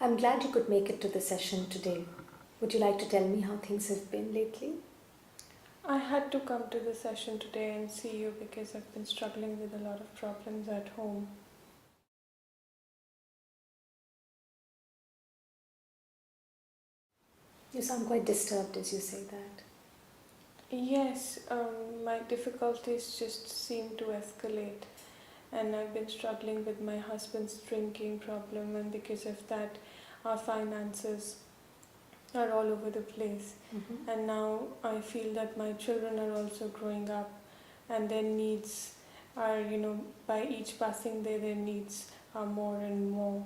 I'm glad you could make it to the session today. Would you like to tell me how things have been lately? I had to come to the session today and see you because I've been struggling with a lot of problems at home. You sound quite disturbed as you say that. Yes, my difficulties just seem to escalate, and I've been struggling with my husband's drinking problem, and because of that, our finances are all over the place. And now I feel that my children are also growing up, and their needs are, by each passing day, their needs are more and more.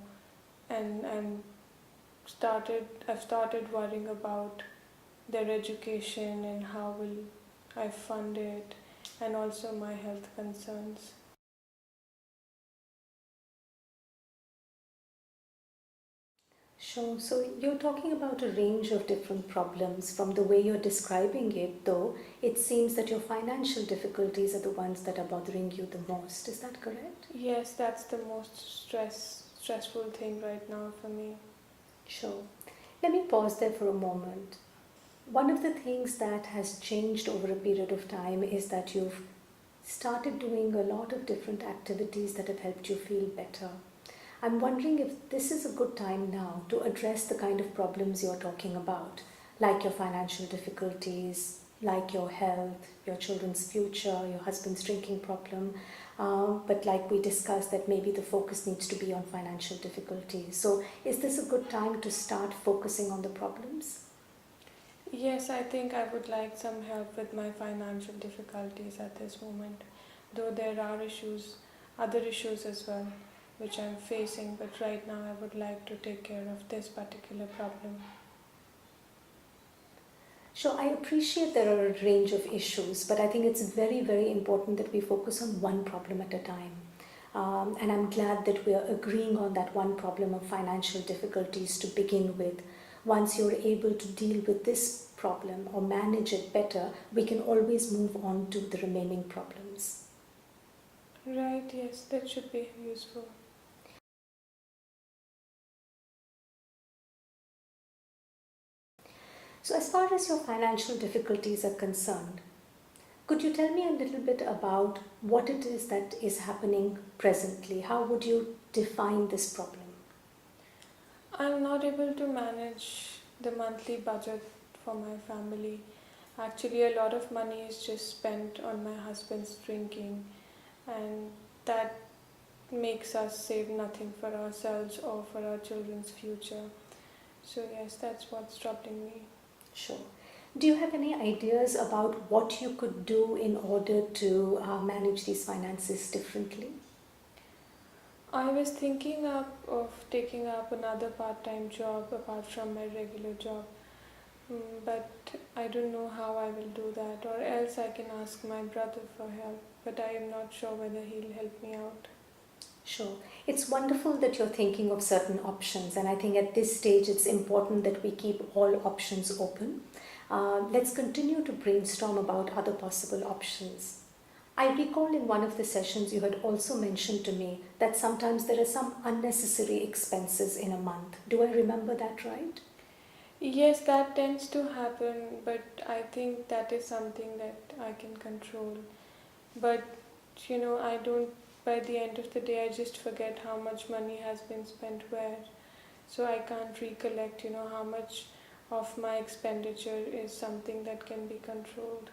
And I've started worrying about their education and how will I fund it, and also my health concerns. Sure. So you're talking about a range of different problems. From the way you're describing it, though, it seems that your financial difficulties are the ones that are bothering you the most. Is that correct? Yes, that's the most stressful thing right now for me. Sure. Let me pause there for a moment. One of the things that has changed over a period of time is that you've started doing a lot of different activities that have helped you feel better. I'm wondering if this is a good time now to address the kind of problems you're talking about, like your financial difficulties, like your health, your children's future, your husband's drinking problem. But like we discussed, that maybe the focus needs to be on financial difficulties. So, is this a good time to start focusing on the problems? Yes, I think I would like some help with my financial difficulties at this moment, though there are other issues as well, which I'm facing, but right now I would like to take care of this particular problem. Sure, I appreciate there are a range of issues, but I think it's very, very important that we focus on one problem at a time. And I'm glad that we are agreeing on that one problem of financial difficulties to begin with. Once you're able to deal with this problem or manage it better, we can always move on to the remaining problems. Right, yes, that should be useful. So, as far as your financial difficulties are concerned, could you tell me a little bit about what it is that is happening presently? How would you define this problem? I'm not able to manage the monthly budget for my family. Actually, a lot of money is just spent on my husband's drinking, and that makes us save nothing for ourselves or for our children's future. So, yes, that's what's troubling me. Sure. Do you have any ideas about what you could do in order to manage these finances differently? I was thinking of taking up another part time job apart from my regular job. But I don't know how I will do that, or else I can ask my brother for help, but I am not sure whether he'll help me out. Sure. It's wonderful that you're thinking of certain options, and I think at this stage it's important that we keep all options open. Let's continue to brainstorm about other possible options. I recall in one of the sessions you had also mentioned to me that sometimes there are some unnecessary expenses in a month. Do I remember that right? Yes, that tends to happen, but I think that is something that I can control. But I don't, by the end of the day, I just forget how much money has been spent where. So I can't recollect, how much of my expenditure is something that can be controlled.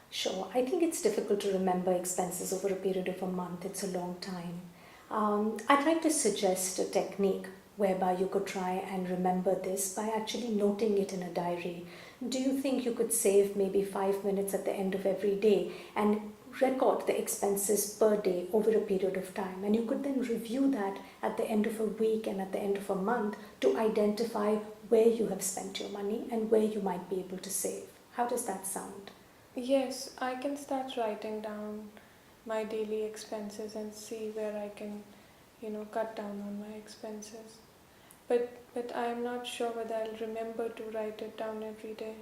Sure, I think it's difficult to remember expenses over a period of a month. It's a long time. I'd like to suggest a technique whereby you could try and remember this by actually noting it in a diary. Do you think you could save maybe 5 minutes at the end of every day and record the expenses per day over a period of time? And you could then review that at the end of a week and at the end of a month to identify where you have spent your money and where you might be able to save. How does that sound? Yes, I can start writing down my daily expenses and see where I can, cut down on my expenses. But I am not sure whether I'll remember to write it down every day.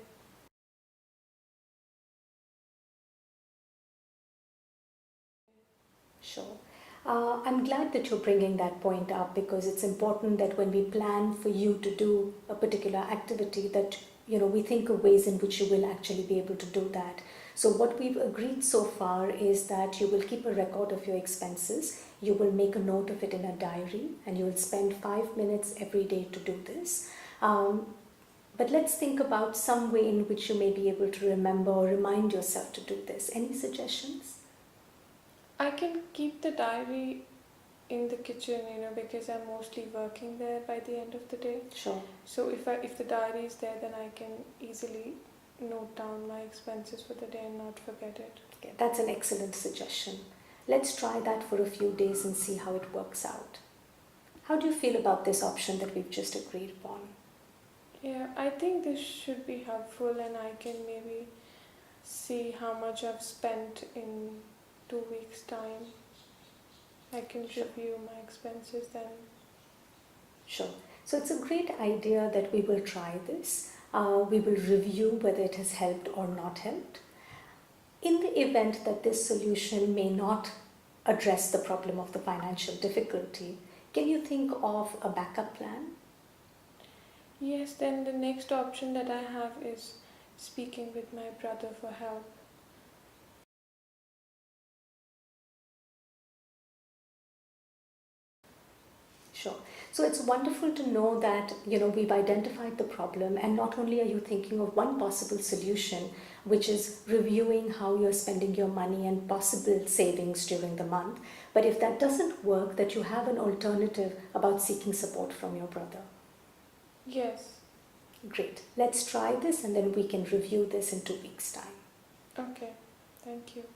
Sure. I'm glad that you're bringing that point up because it's important that when we plan for you to do a particular activity that we think of ways in which you will actually be able to do that. So what we've agreed so far is that you will keep a record of your expenses, you will make a note of it in a diary, and you will spend 5 minutes every day to do this. But let's think about some way in which you may be able to remember or remind yourself to do this. Any suggestions? I can keep the diary in the kitchen, because I'm mostly working there by the end of the day. Sure. So if the diary is there, then I can easily note down my expenses for the day and not forget it. Okay, that's an excellent suggestion. Let's try that for a few days and see how it works out. How do you feel about this option that we've just agreed upon? Yeah, I think this should be helpful, and I can maybe see how much I've spent in 2 weeks' time. I can review my expenses then. Sure. So it's a great idea that we will try this. We will review whether it has helped or not helped. In the event that this solution may not address the problem of the financial difficulty, can you think of a backup plan? Yes, then the next option that I have is speaking with my brother for help. Sure. So it's wonderful to know that we've identified the problem, and not only are you thinking of one possible solution, which is reviewing how you're spending your money and possible savings during the month, but if that doesn't work, that you have an alternative about seeking support from your brother. Yes. Great. Let's try this and then we can review this in 2 weeks' time. Okay. Thank you.